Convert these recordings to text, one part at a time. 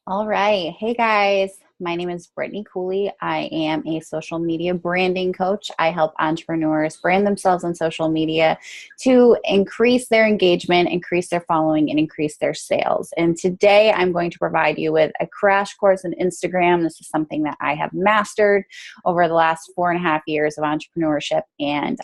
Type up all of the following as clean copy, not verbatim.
All right. Hey guys, my name is Brittany Cooley. I am a social media branding coach. I help entrepreneurs brand themselves on social media to increase their engagement, increase their following, and increase their sales. And today I'm going to provide you with a crash course in Instagram. This is something that I have mastered over the last 4.5 years of entrepreneurship, and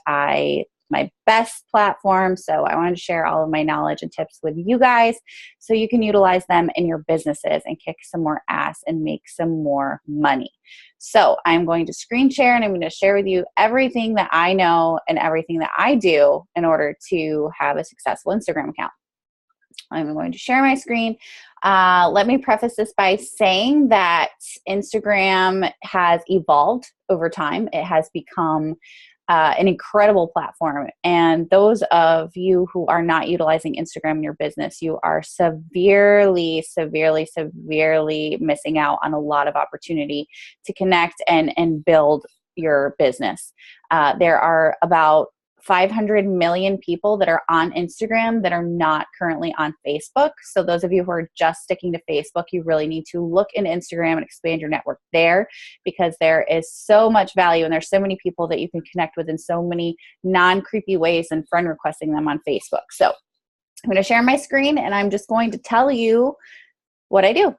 my best platform. So I wanted to share all of my knowledge and tips with you guys so you can utilize them in your businesses and kick some more ass and make some more money. So I'm going to screen share and I'm going to share with you everything that I know and everything that I do in order to have a successful Instagram account. I'm going to share my screen. Let me preface this by saying that Instagram has evolved over time. It has become an incredible platform. And those of you who are not utilizing Instagram in your business, you are severely, severely, severely missing out on a lot of opportunity to connect and build your business. There are about 500 million people that are on Instagram that are not currently on Facebook. So those of you who are just sticking to Facebook, you really need to look in Instagram and expand your network there, because there is so much value and there's so many people that you can connect with in so many non-creepy ways than friend requesting them on Facebook. So I'm going to share my screen and I'm just going to tell you what I do.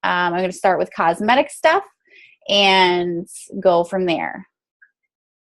I'm going to start with cosmetic stuff and go from there.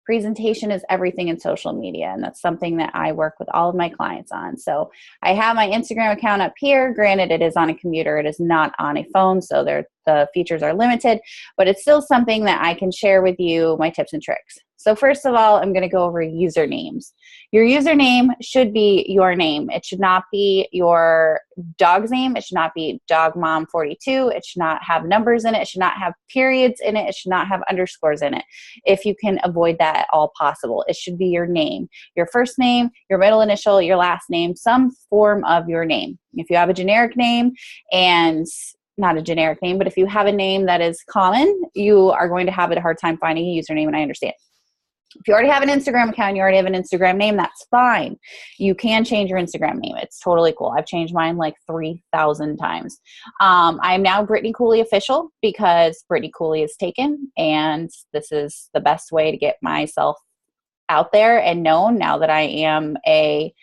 Presentation is everything in social media, and that's something that I work with all of my clients on. So I have my Instagram account up here. Granted, it is on a computer. It is not on a phone, so the features are limited, but it's still something that I can share with you, my tips and tricks. So first of all, I'm going to go over usernames. Your username should be your name. It should not be your dog's name. It should not be dogmom42. It should not have numbers in it. It should not have periods in it. It should not have underscores in it. If you can avoid that at all possible, it should be your name, your first name, your middle initial, your last name, some form of your name. If you have a generic name and not a generic name, but if you have a name that is common, you are going to have a hard time finding a username, and I understand. If you already have an Instagram account, you already have an Instagram name, that's fine. You can change your Instagram name. It's totally cool. I've changed mine like 3,000 times. I'm now Brittany Cooley Official because Brittany Cooley is taken, and this is the best way to get myself out there and known now that I am a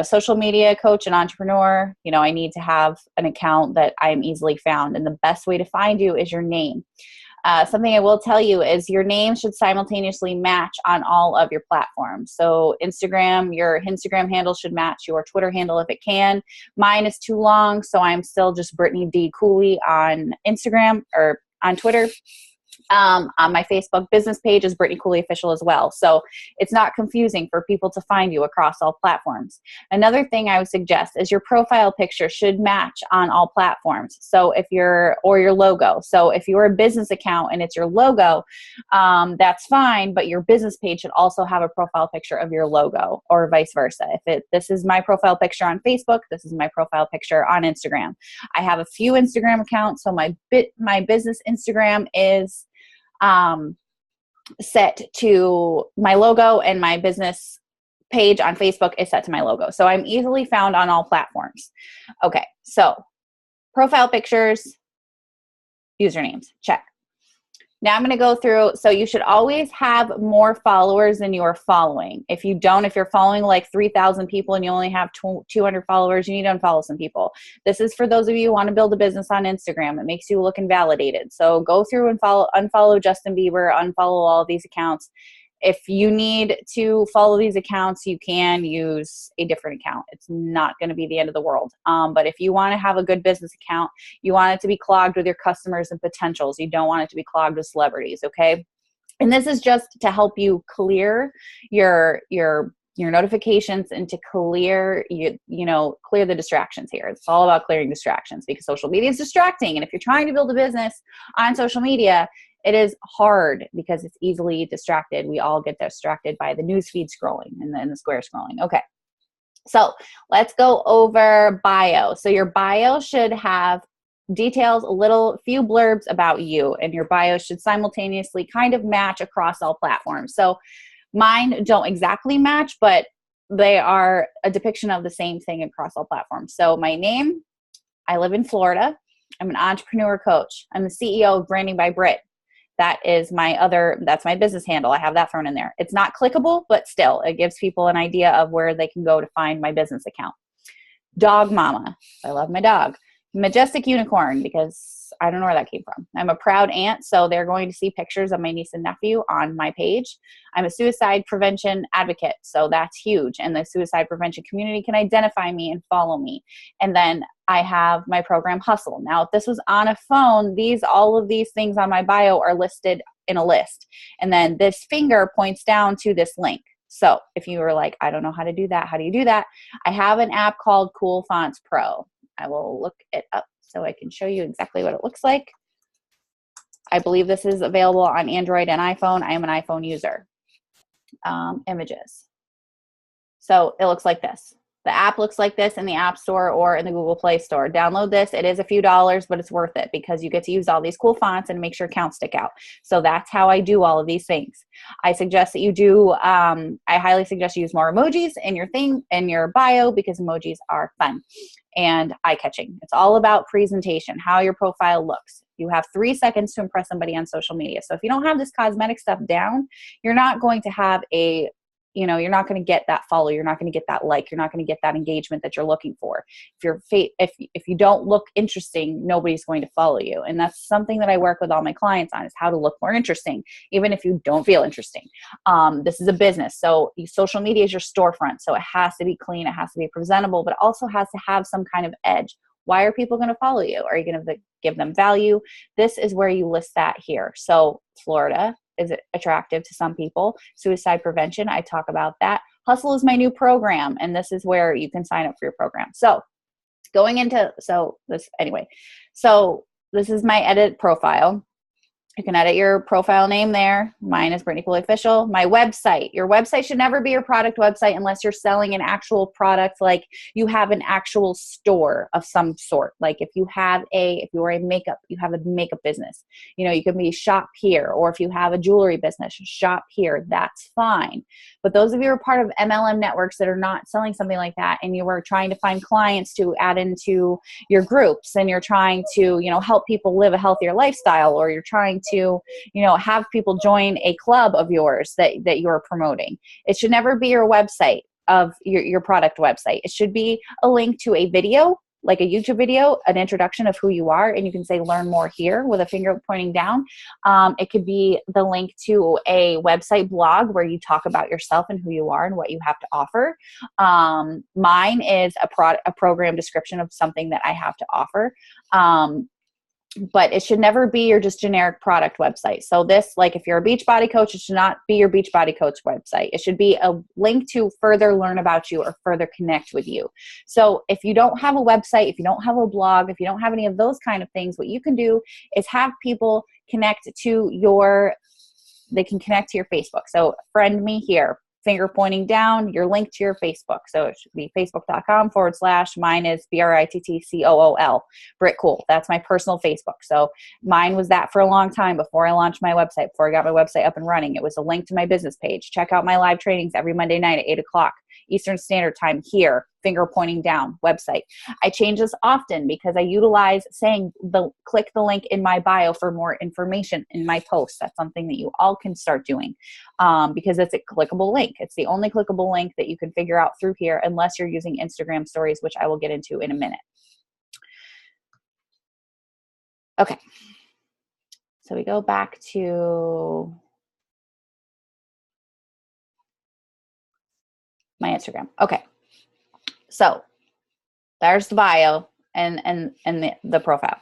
social media coach and entrepreneur. I need to have an account that I'm easily found, and the best way to find you is your name. Something I will tell you is your name should simultaneously match on all of your platforms. So Instagram, your Instagram handle should match your Twitter handle if it can. Mine is too long, so I'm still just Brittany D. Cooley on Instagram or on Twitter. On my Facebook business page is Brittany Cooley Official as well. So it's not confusing for people to find you across all platforms. Another thing I would suggest is your profile picture should match on all platforms. So your logo. So if you're a business account and it's your logo, that's fine, but your business page should also have a profile picture of your logo, or vice versa. This is my profile picture on Facebook, this is my profile picture on Instagram. I have a few Instagram accounts. So my business Instagram is set to my logo, and my business page on Facebook is set to my logo. So I'm easily found on all platforms. Okay, so profile pictures, usernames, check. Now I'm going to go through, so you should always have more followers than you are following. If you're following like 3,000 people and you only have 200 followers, you need to unfollow some people. This is for those of you who want to build a business on Instagram. It makes you look invalidated. So go through and unfollow Justin Bieber, unfollow all of these accounts. If you need to follow these accounts, you can use a different account. It's not going to be the end of the world. But if you want to have a good business account, you want it to be clogged with your customers and potentials. You don't want it to be clogged with celebrities, okay? And this is just to help you clear your notifications and to clear clear the distractions here. It's all about clearing distractions, because social media is distracting. And if you're trying to build a business on social media, it is hard because it's easily distracted. We all get distracted by the news feed scrolling and then the square scrolling. Okay. So let's go over bio. So your bio should have details, few blurbs about you, and your bio should simultaneously kind of match across all platforms. So mine don't exactly match, but they are a depiction of the same thing across all platforms. So my name, I live in Florida. I'm an entrepreneur coach. I'm the CEO of Branding by Britt. That's my business handle. I have that thrown in there. It's not clickable, but still, it gives people an idea of where they can go to find my business account. Dog mama. I love my dog. Majestic unicorn, because I don't know where that came from. I'm a proud aunt, so they're going to see pictures of my niece and nephew on my page. I'm a suicide prevention advocate, so that's huge. And the suicide prevention community can identify me and follow me. And then I have my program Hustle. Now, if this was on a phone, all of these things on my bio are listed in a list. And then this finger points down to this link. So if you were like, I don't know how to do that, how do you do that? I have an app called Cool Fonts Pro. I will look it up so I can show you exactly what it looks like. I believe this is available on Android and iPhone. I am an iPhone user. Images. So it looks like this. The app looks like this in the App Store or in the Google Play Store. Download this. It is a few dollars, but it's worth it because you get to use all these cool fonts and make sure accounts stick out. So that's how I do all of these things. I suggest that you do, I highly suggest you use more emojis in your bio, because emojis are fun and eye-catching. It's all about presentation, how your profile looks. You have 3 seconds to impress somebody on social media. So if you don't have this cosmetic stuff down, you're not going to have you're not going to get that follow. You're not going to get that like. You're not going to get that engagement that you're looking for. If you don't look interesting, nobody's going to follow you. And that's something that I work with all my clients on, is how to look more interesting, even if you don't feel interesting. This is a business. So social media is your storefront. So it has to be clean. It has to be presentable, but it also has to have some kind of edge. Why are people going to follow you? Are you going to give them value? This is where you list that here. So Florida is attractive to some people. Suicide prevention, I talk about that. Hustle is my new program, and this is where you can sign up for your program. So this is my edit profile. You can edit your profile name there. Mine is Brittany Cooley Official. My website. Your website should never be your product website unless you're selling an actual product, like you have an actual store of some sort. Like if you have you have a makeup business, you can be shop here, or if you have a jewelry business, shop here, that's fine. But those of you who are part of MLM networks that are not selling something like that, and you are trying to find clients to add into your groups, and you're trying to, help people live a healthier lifestyle, or you're trying to, have people join a club of yours that you're promoting. It should never be your website of your product website. It should be a link to a video, like a YouTube video, an introduction of who you are, and you can say learn more here with a finger pointing down. It could be the link to a website blog where you talk about yourself and who you are and what you have to offer. Mine is a program description of something that I have to offer. But it should never be your just generic product website. So this, like if you're a Beachbody coach, it should not be your Beachbody coach website. It should be a link to further learn about you or further connect with you. So if you don't have a website, if you don't have a blog, if you don't have any of those kind of things, what you can do is have people connect to your Facebook. So friend me here. Finger pointing down, your link to your Facebook. So it should be facebook.com/ mine is BRITTCOOL, Britt Cool. That's my personal Facebook. So mine was that for a long time before I launched my website, before I got my website up and running. It was a link to my business page. Check out my live trainings every Monday night at 8 o'clock Eastern Standard Time here, finger pointing down, website. I change this often because I utilize click the link in my bio for more information in my posts. That's something that you all can start doing because it's a clickable link. It's the only clickable link that you can figure out through here unless you're using Instagram stories, which I will get into in a minute. Okay. So we go back to my Instagram. Okay. So there's the bio and the profile.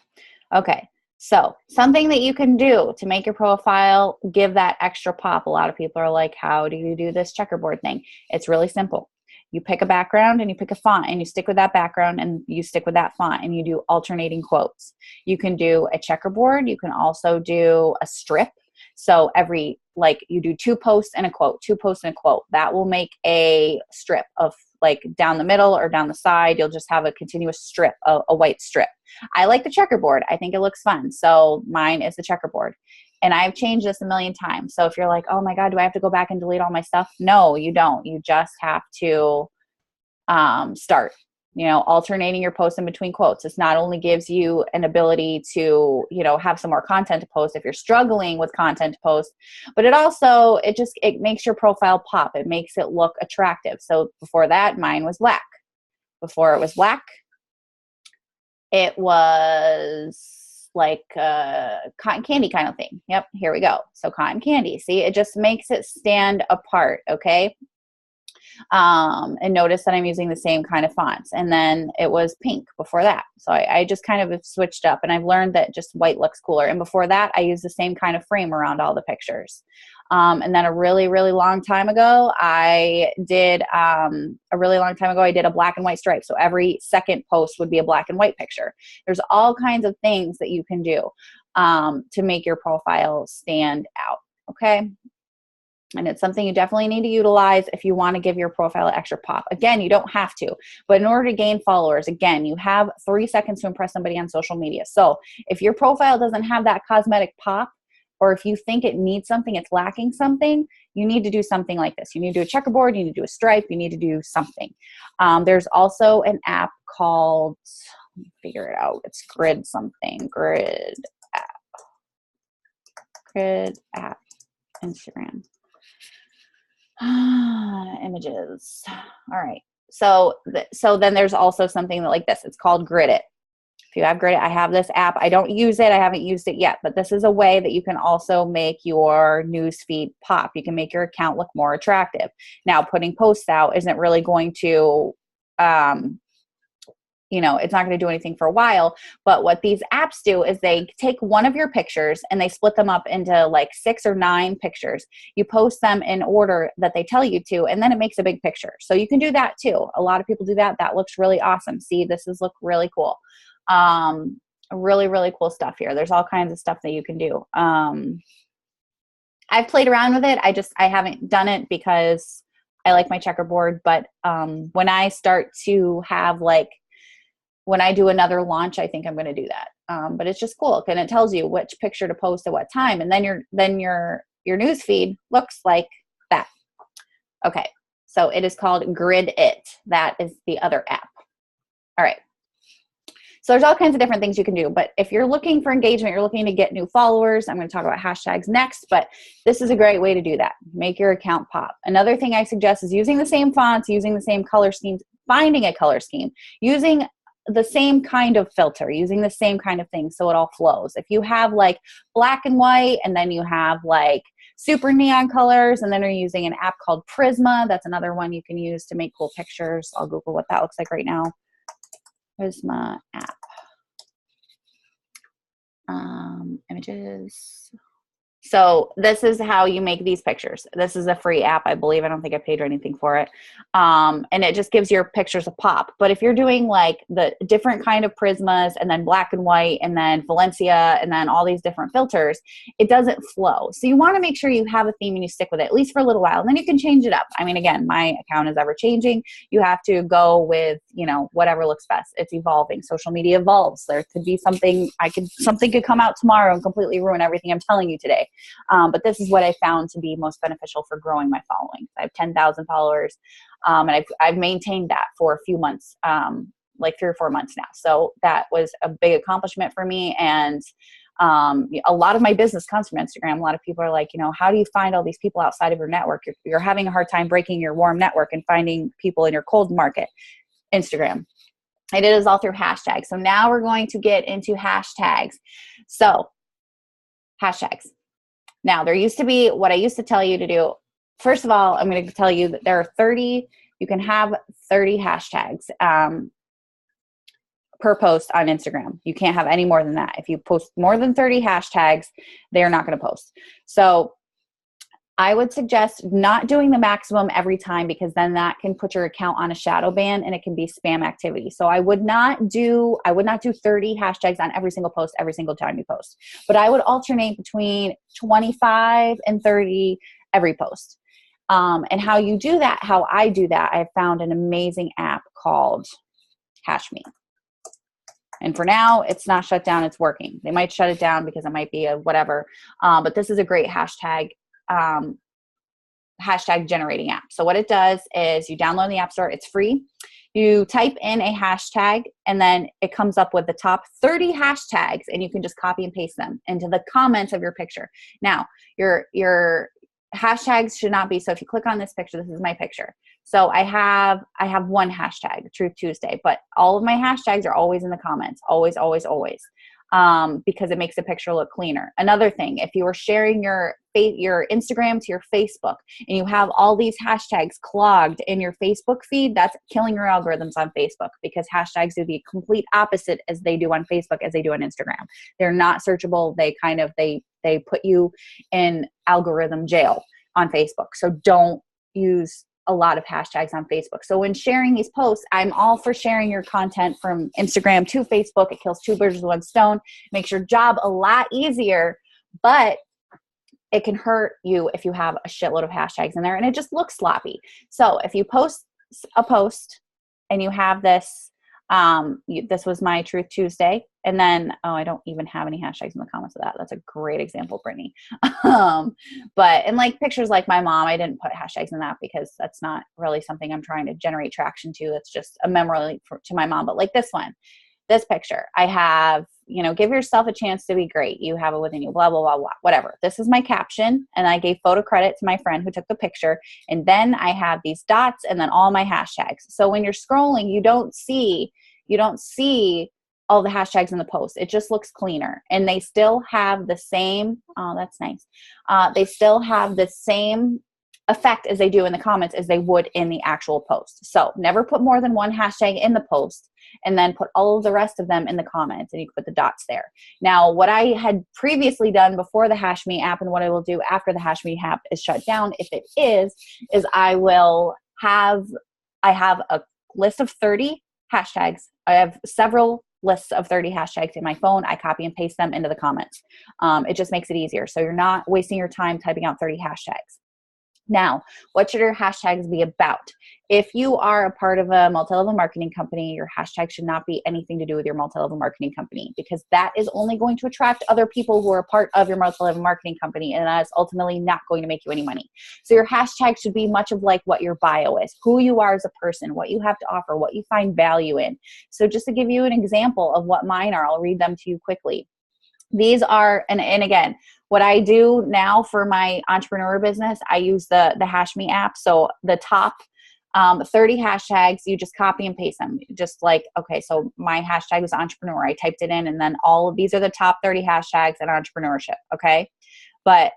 Okay. So something that you can do to make your profile give that extra pop. A lot of people are like, how do you do this checkerboard thing? It's really simple. You pick a background and you pick a font and you stick with that background and you stick with that font and you do alternating quotes. You can do a checkerboard. You can also do a strip. So you do 2 posts and a quote, 2 posts and a quote. That will make a strip of like down the middle or down the side. You'll just have a continuous strip, a white strip. I like the checkerboard. I think it looks fun. So mine is the checkerboard. And I've changed this a million times. So if you're like, oh my God, do I have to go back and delete all my stuff? No, you don't. You just have to start. You know, alternating your posts in between quotes. This not only gives you an ability to, you know, have some more content to post if you're struggling with content to post, but it also, it makes your profile pop. It makes it look attractive. So before that, mine was black. Before it was black, it was like a cotton candy kind of thing. Yep, here we go. So cotton candy. See, it just makes it stand apart, okay? And notice that I'm using the same kind of fonts. And then it was pink before that. So I just kind of have switched up, and I've learned that just white looks cooler. And before that, I used the same kind of frame around all the pictures. And then a really, really long time ago, I did a black and white stripe. So every second post would be a black and white picture. There's all kinds of things that you can do to make your profile stand out. Okay. And it's something you definitely need to utilize if you want to give your profile an extra pop. Again, you don't have to, but in order to gain followers, again, you have 3 seconds to impress somebody on social media. So if your profile doesn't have that cosmetic pop, or if you think it needs something, it's lacking something, you need to do something like this. You need to do a checkerboard, you need to do a stripe, you need to do something. There's also an app called, let me figure it out, it's Grid something, Grid app, Instagram. Images. All right. So then there's also something like this. It's called Grid It. If you have Grid It, I have this app. I don't use it. I haven't used it yet, but this is a way that you can also make your newsfeed pop. You can make your account look more attractive. Now, putting posts out isn't really going to, it's not going to do anything for a while, but what these apps do is they take one of your pictures and they split them up into like 6 or 9 pictures. You post them in order that they tell you to, and then it makes a big picture. So you can do that too. A lot of people do that. That looks really awesome. See, look really cool. Really, really cool stuff here. There's all kinds of stuff that you can do. I've played around with it. I haven't done it because I like my checkerboard, but when I start to have when I do another launch, I think I'm going to do that. But it's just cool. And it tells you which picture to post at what time. And then your news feed looks like that. Okay. So it is called Grid It. That is the other app. All right. So there's all kinds of different things you can do. But if you're looking for engagement, you're looking to get new followers, I'm going to talk about hashtags next, but this is a great way to do that. Make your account pop. Another thing I suggest is using the same fonts, using the same color schemes, finding a color scheme, using the same kind of filter, using the same kind of thing so it all flows. If you have like black and white, and then you have like super neon colors, and then you're using an app called Prisma, that's another one you can use to make cool pictures. I'll Google what that looks like right now. Prisma app. Images. So this is how you make these pictures. This is a free app, I believe. I don't think I paid or anything for it. And it just gives your pictures a pop. But if you're doing like the different kind of prismas, and then black and white, and then Valencia, and then all these different filters, it doesn't flow. So you want to make sure you have a theme and you stick with it, at least for a little while. And then you can change it up. I mean, again, my account is ever changing. You have to go with, whatever looks best. It's evolving. Social media evolves. There could be something could come out tomorrow and completely ruin everything I'm telling you today. But this is what I found to be most beneficial for growing my following. I have 10,000 followers, and I've maintained that for a few months, like 3 or 4 months now. So that was a big accomplishment for me. And a lot of my business comes from Instagram. A lot of people are like, how do you find all these people outside of your network? You're having a hard time breaking your warm network and finding people in your cold market. Instagram. I did this all through hashtags. So now we're going to get into hashtags. So hashtags. Now, there used to be what I used to tell you to do. First of all, I'm going to tell you that there are 30, you can have 30 hashtags per post on Instagram. You can't have any more than that. If you post more than 30 hashtags, they're not going to post. So I would suggest not doing the maximum every time, because then that can put your account on a shadow ban and it can be spam activity. So I would not do 30 hashtags on every single post every single time you post, but I would alternate between 25 and 30 every post. And how you do that, how I do that, I found an amazing app called HashMe. And for now, it's not shut down, it's working. They might shut it down because it might be a whatever, but this is a great hashtag hashtag generating app. So what it does is you download the App Store. It's free. You type in a hashtag, and then it comes up with the top 30 hashtags, and you can just copy and paste them into the comments of your picture. Now, your hashtags should not be, so if you click on this picture, this is my picture. So I have one hashtag, Truth Tuesday, but all of my hashtags are always in the comments, always, always, always. Because it makes the picture look cleaner. Another thing, if you are sharing your Instagram to your Facebook and you have all these hashtags clogged in your Facebook feed, that's killing your algorithms on Facebook, because hashtags do the complete opposite as they do on Facebook, as they do on Instagram. They're not searchable. They put you in algorithm jail on Facebook. So don't use a lot of hashtags on Facebook. So when sharing these posts, I'm all for sharing your content from Instagram to Facebook. It kills two birds with one stone, makes your job a lot easier, but it can hurt you if you have a shitload of hashtags in there and it just looks sloppy. So if you post a post and you have this, this was my Truth Tuesday, and then, I don't even have any hashtags in the comments of that. That's a great example, Brittany. But in like pictures like my mom, I didn't put hashtags in that because that's not really something I'm trying to generate traction to. That's just a memory to my mom. But like this one, this picture, I have, give yourself a chance to be great. You have it within you, blah, blah, blah, blah, whatever. This is my caption. And I gave photo credit to my friend who took the picture. And then I have these dots and then all my hashtags. So when you're scrolling, you don't see all the hashtags in the post. It just looks cleaner. And they still have the same, oh, that's nice. They still have the same effect as they do in the comments as they would in the actual post. So never put more than one hashtag in the post and then put all of the rest of them in the comments, and you can put the dots there. Now, what I had previously done before the HashMe app and what I will do after the HashMe app is shut down, if it is I have a list of 30 hashtags. I have several lists of 30 hashtags in my phone. I copy and paste them into the comments. It just makes it easier. So you're not wasting your time typing out 30 hashtags. Now, what should your hashtags be about? If you are a part of a multi-level marketing company, your hashtag should not be anything to do with your multi-level marketing company, because that is only going to attract other people who are a part of your multi-level marketing company, and that is ultimately not going to make you any money. So your hashtag should be much of like what your bio is, who you are as a person, what you have to offer, what you find value in. So just to give you an example of what mine are, I'll read them to you quickly. These are, and again, what I do now for my entrepreneur business, I use the HashMe app. So the top 30 hashtags, you just copy and paste them. Just like, okay, so my hashtag was entrepreneur. I typed it in, and then all of these are the top 30 hashtags in entrepreneurship. Okay. But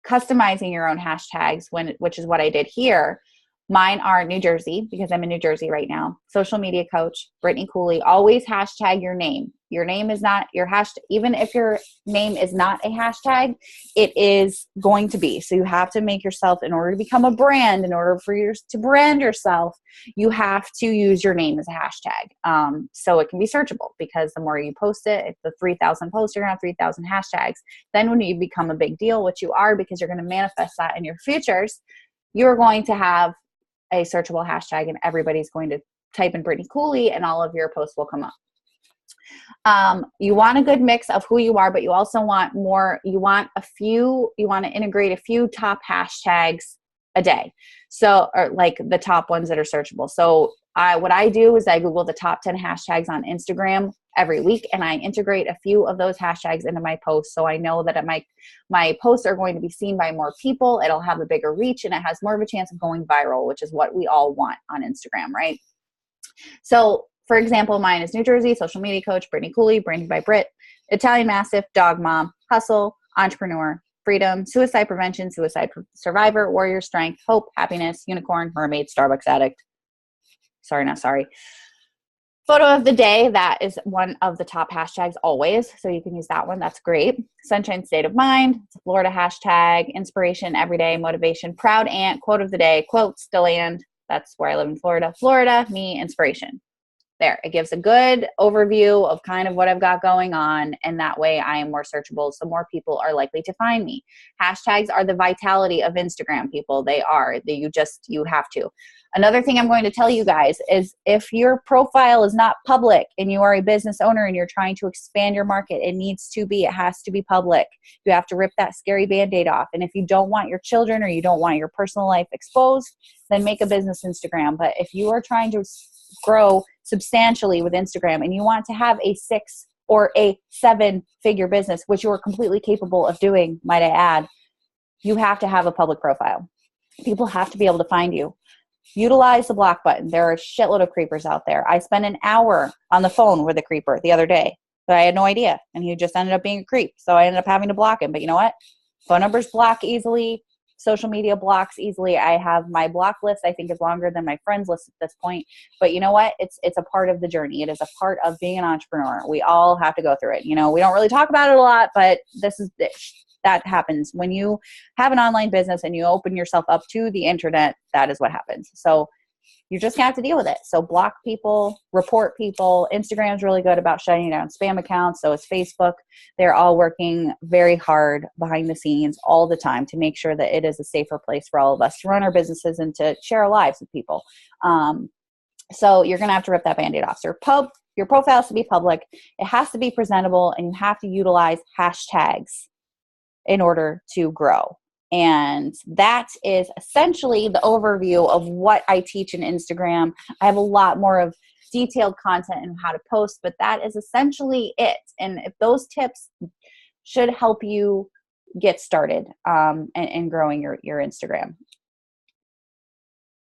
customizing your own hashtags, which is what I did here. Mine are New Jersey, because I'm in New Jersey right now. Social media coach, Brittany Cooley. Always hashtag your name. Your name is not your hashtag. Even if your name is not a hashtag, it is going to be. So you have to make yourself, in order to become a brand, in order for you to brand yourself, you have to use your name as a hashtag. So it can be searchable, because the more you post it, if the 3,000 posts, you're going to have 3,000 hashtags. Then when you become a big deal, which you are, because you're going to manifest that in your futures, you're going to have a searchable hashtag, and everybody's going to type in Brittany Cooley and all of your posts will come up. You want a good mix of who you are, but you also want more. You want to integrate a few top hashtags a day. So, or like the top ones that are searchable. So what I do is I Google the top 10 hashtags on Instagram every week, and I integrate a few of those hashtags into my posts. So I know that my posts are going to be seen by more people. It'll have a bigger reach, and it has more of a chance of going viral, which is what we all want on Instagram, right? So for example, mine is New Jersey, social media coach, Brittany Cooley, branded by Britt, Italian Mastiff, dog mom, hustle, entrepreneur, freedom, suicide prevention, suicide survivor, warrior strength, hope, happiness, unicorn, mermaid, Starbucks addict. Sorry, not sorry. Photo of the day, that is one of the top hashtags always. So you can use that one. That's great. Sunshine state of mind. It's a Florida hashtag. Inspiration, everyday, motivation, proud aunt, quote of the day, quotes, DeLand. That's where I live in Florida. Florida, me, inspiration. There, it gives a good overview of kind of what I've got going on. And that way I am more searchable. So more people are likely to find me. Hashtags are the vitality of Instagram, people. They are. You have to. Another thing I'm going to tell you guys is if your profile is not public and you are a business owner and you're trying to expand your market, it has to be public. You have to rip that scary Band-Aid off. And if you don't want your children or you don't want your personal life exposed, then make a business Instagram. But if you are trying to grow substantially with Instagram and you want to have a 6 or a 7-figure business, which you are completely capable of doing, might I add, you have to have a public profile. People have to be able to find you. Utilize the block button. There are a shitload of creepers out there. I spent an hour on the phone with a creeper the other day, but I had no idea. And he just ended up being a creep. So I ended up having to block him. But you know what? Phone numbers block easily. Social media blocks easily. I have my block list, I think, is longer than my friends list at this point. But you know what? It's a part of the journey. It is a part of being an entrepreneur. We all have to go through it. We don't really talk about it a lot, but that happens. When you have an online business and you open yourself up to the internet, that is what happens. So you're just gonna have to deal with it. So block people, report people. Instagram's really good about shutting down spam accounts. So is Facebook. They're all working very hard behind the scenes all the time to make sure that it is a safer place for all of us to run our businesses and to share our lives with people. So you're gonna have to rip that Band-Aid off. So your profile has to be public. It has to be presentable, and you have to utilize hashtags in order to grow. And that is essentially the overview of what I teach in Instagram. I have a lot more of detailed content and how to post, but that is essentially it. And if those tips should help you get started and growing your Instagram.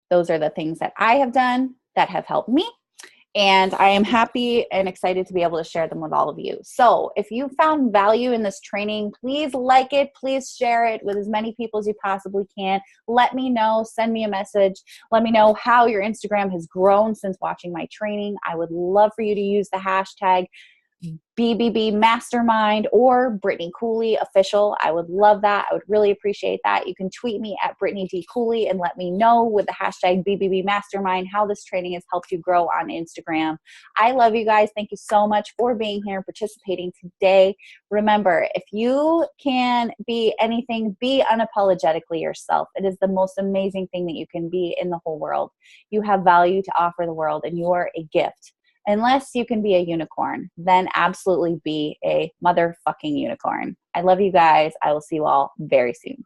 Those are the things that I have done that have helped me. And I am happy and excited to be able to share them with all of you. So if you found value in this training, please like it. Please share it with as many people as you possibly can. Let me know. Send me a message. Let me know how your Instagram has grown since watching my training. I would love for you to use the hashtag BBB Mastermind or Brittany Cooley Official. I would love that. I would really appreciate that. You can tweet me at Brittany D. Cooley and let me know with the hashtag BBB Mastermind how this training has helped you grow on Instagram. I love you guys. Thank you so much for being here and participating today. Remember, if you can be anything, be unapologetically yourself. It is the most amazing thing that you can be in the whole world. You have value to offer the world, and you are a gift. Unless you can be a unicorn, then absolutely be a motherfucking unicorn. I love you guys. I will see you all very soon.